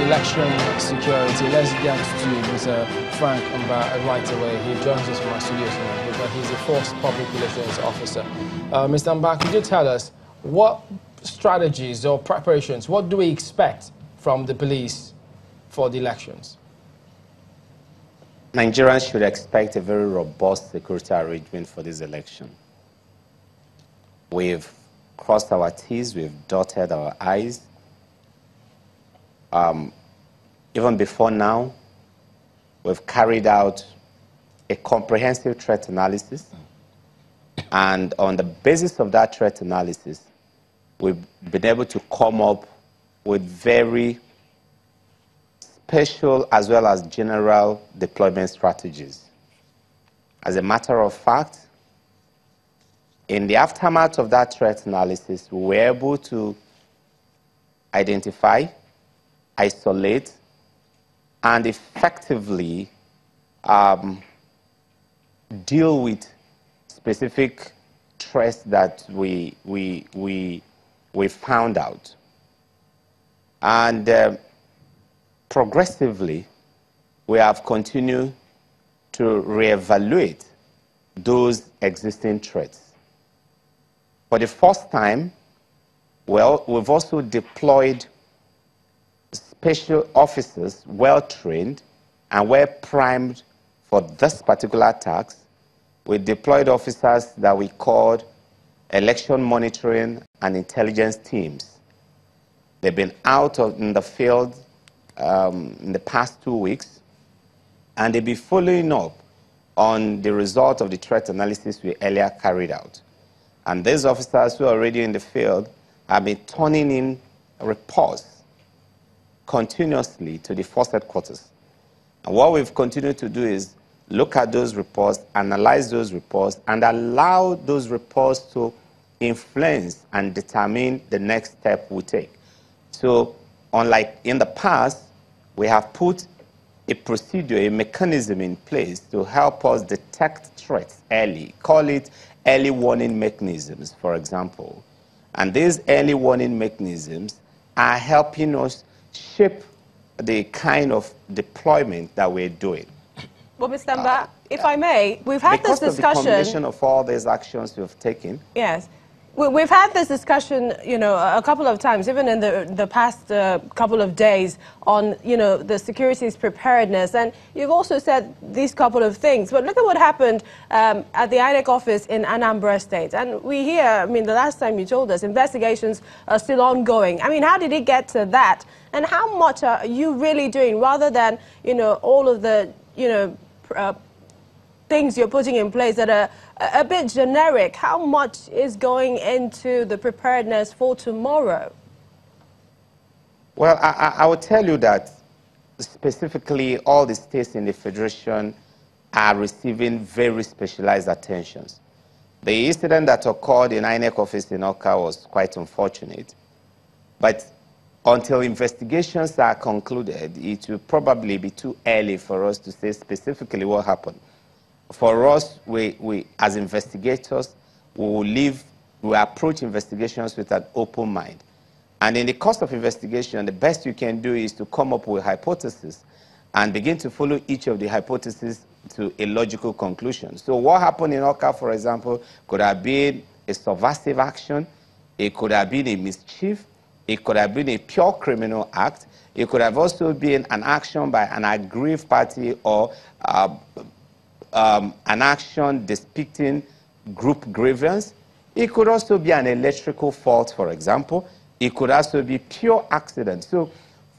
election security. Let's get to Mr. Frank Mba right away. He joins us from our studios tonight, but he's a force public relations officer. Mr. Mba, could you tell us what strategies or preparations, what do we expect from the police for the elections? Nigerians should expect a very robust security arrangement for this election. We've crossed our T's, we've dotted our I's. Even before now, we've carried out a comprehensive threat analysis. And on the basis of that threat analysis, we've been able to come up with very special as well as general deployment strategies. As a matter of fact, in the aftermath of that threat analysis, we were able to identify, isolate, and effectively deal with specific threats that we found out. And progressively, we have continued to reevaluate those existing threats. For the first time, well, we've also deployed special officers, well-trained and well-primed for this particular task. We deployed officers that we called election monitoring and intelligence teams. They've been out in the field in the past 2 weeks, and they'll be following up on the result of the threat analysis we earlier carried out. And these officers who are already in the field have been turning in reports continuously to the force headquarters. And what we've continued to do is look at those reports, analyze those reports, and allow those reports to influence and determine the next step we take. So, unlike in the past, we have put a procedure, a mechanism in place to help us detect threats early. Call it early warning mechanisms, for example. And these early warning mechanisms are helping us shape the kind of deployment that we're doing. Well, Mr. Mba, if I may, we've had this discussion. Because of the combination of all these actions we've taken. Yes. We've had this discussion, you know, a couple of times, even in the past couple of days, on, you know, the security's preparedness. And you've also said these couple of things. But look at what happened at the INEC office in Anambra State. And we hear, I mean, the last time you told us, investigations are still ongoing. I mean, how did it get to that? And how much are you really doing, rather than, you know, all of the, you know, things you're putting in place that are a bit generic? How much is going into the preparedness for tomorrow? Well, I will tell you that specifically all the states in the Federation are receiving very specialized attentions. The incident that occurred in INEC office in Oka was quite unfortunate, but until investigations are concluded, it will probably be too early for us to say specifically what happened. For us, we as investigators, we approach investigations with an open mind. And in the course of investigation, the best you can do is to come up with hypotheses and begin to follow each of the hypotheses to a logical conclusion. So what happened in Oka, for example, could have been a subversive action, it could have been a mischief, it could have been a pure criminal act, it could have also been an action by an aggrieved party or an action depicting group grievance. It could also be an electrical fault, for example. It could also be pure accident. So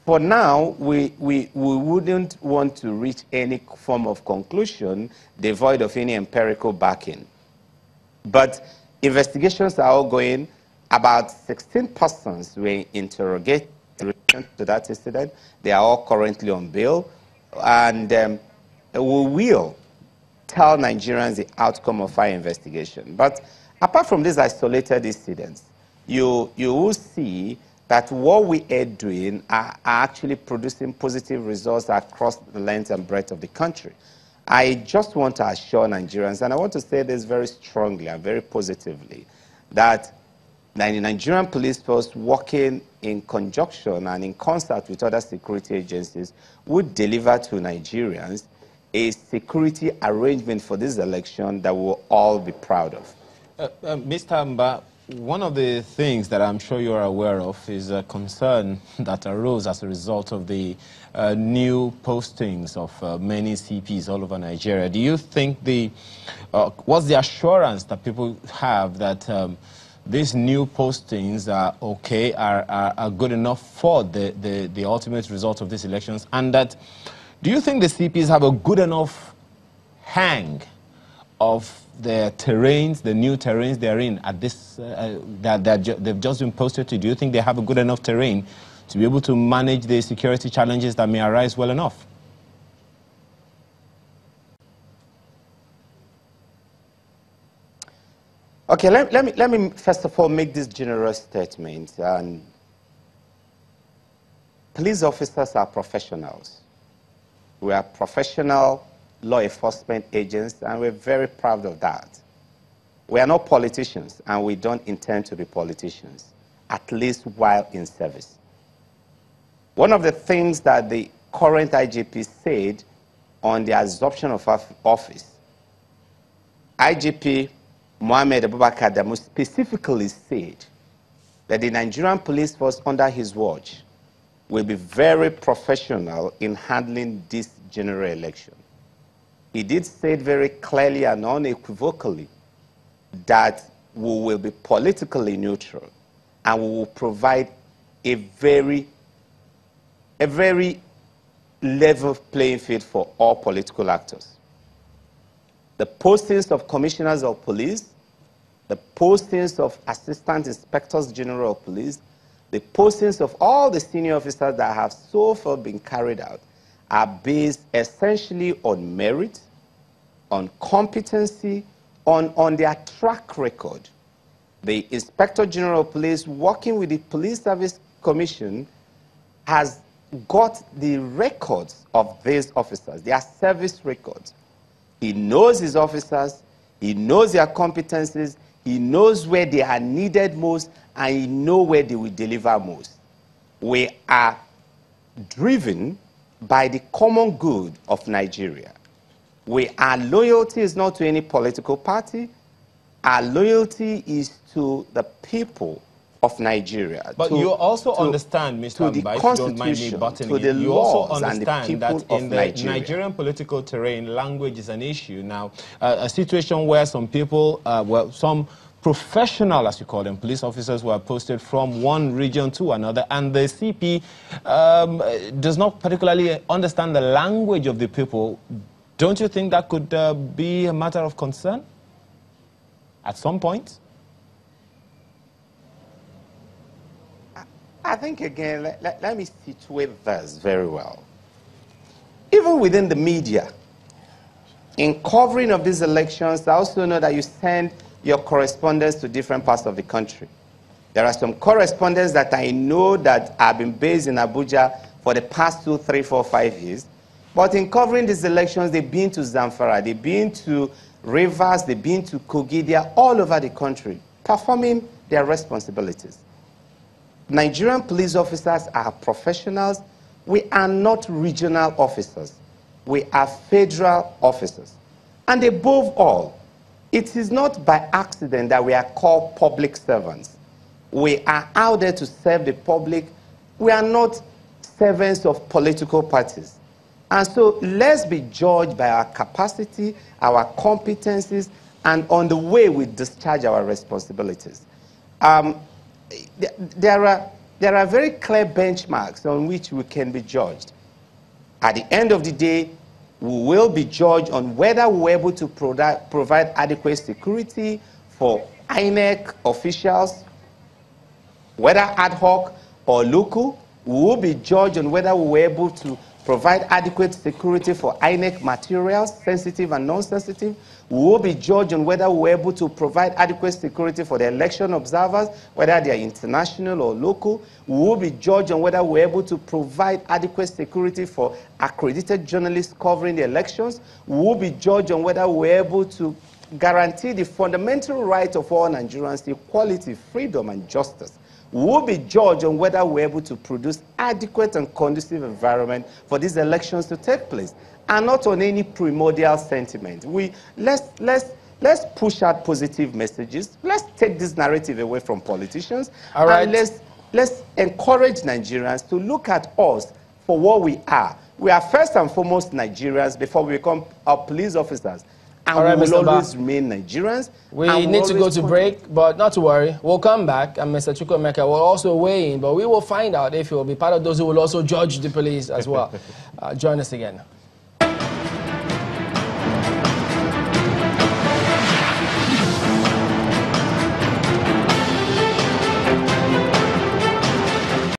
for now, we wouldn't want to reach any form of conclusion devoid of any empirical backing. But investigations are ongoing. About 16 persons were interrogated in relation to that incident. They are all currently on bail. And we will tell Nigerians the outcome of our investigation. But apart from these isolated incidents, you will see that what we are doing are actually producing positive results across the length and breadth of the country. I just want to assure Nigerians, and I want to say this very strongly and very positively, that the Nigerian police force working in conjunction and in concert with other security agencies, would deliver to Nigerians a security arrangement for this election that we will all be proud of. Mr. Amba, one of the things that I'm sure you're aware of is a concern that arose as a result of the new postings of many CPs all over Nigeria. Do you think what's the assurance that people have that these new postings are okay, are good enough for the ultimate result of these elections? And that, do you think the CPs have a good enough hang of the terrains, the new terrains they're in at this, they've just been posted to? Do you think they have a good enough terrain to be able to manage the security challenges that may arise well enough? Okay, let me first of all make this general statement. Police officers are professionals. We are professional law enforcement agents, and we're very proud of that. We are not politicians, and we don't intend to be politicians, at least while in service. One of the things that the current IGP said on the assumption of office, IGP Mohammed Abubakar Adamu specifically said that the Nigerian police force under his watch will be very professional in handling this general election. He did say it very clearly and unequivocally that we will be politically neutral and we will provide a very level playing field for all political actors. The postings of commissioners of police, the postings of assistant inspectors general of police, the postings of all the senior officers that have so far been carried out are based essentially on merit, on competency, on their track record. The Inspector General of Police, working with the Police Service Commission, has got the records of these officers, their service records. He knows his officers, he knows their competencies, he knows where they are needed most, and he knows where they will deliver most. We are driven by the common good of Nigeria. Our loyalty is not to any political party. Our loyalty is to the people of Nigeria. But you also understand, Mr. Amba, if you don't mind me butting in, you also understand that in the Nigerian political terrain, language is an issue. Now, a situation where some people, some professional, as you call them, police officers were posted from one region to another, and the CP does not particularly understand the language of the people. Don't you think that could be a matter of concern at some point? I think, again, let me situate this very well. Even within the media, in covering of these elections, I also know that you send your correspondents to different parts of the country. There are some correspondents that I know that have been based in Abuja for the past 2, 3, 4, 5 years. But in covering these elections, they've been to Zamfara, they've been to Rivers, they've been to Kogi, they are all over the country, performing their responsibilities. Nigerian police officers are professionals. We are not regional officers. We are federal officers. And above all, it is not by accident that we are called public servants. We are out there to serve the public. We are not servants of political parties. And so let's be judged by our capacity, our competencies, and on the way we discharge our responsibilities. There are very clear benchmarks on which we can be judged. At the end of the day, we will be judged on whether we're able to provide adequate security for INEC officials, whether ad hoc or local. We will be judged on whether we were able to provide adequate security for INEC materials, sensitive and non-sensitive. We will be judged on whether we were able to provide adequate security for the election observers, whether they are international or local. We will be judged on whether we were able to provide adequate security for accredited journalists covering the elections. We will be judged on whether we were able to guarantee the fundamental right of all Nigerians, equality, freedom, and justice. We will be judged on whether we're able to produce adequate and conducive environment for these elections to take place, and not on any primordial sentiment. Let's push out positive messages. Let's take this narrative away from politicians. All right. And let's encourage Nigerians to look at us for what we are. We are first and foremost Nigerians before we become our police officers. And all right, we will Mr. always remain Nigerians. We need to go to break, but not to worry. We'll come back, and Mr. Chukwuemeka will also weigh in, but we will find out if he will be part of those who will also judge the police as well. Join us again.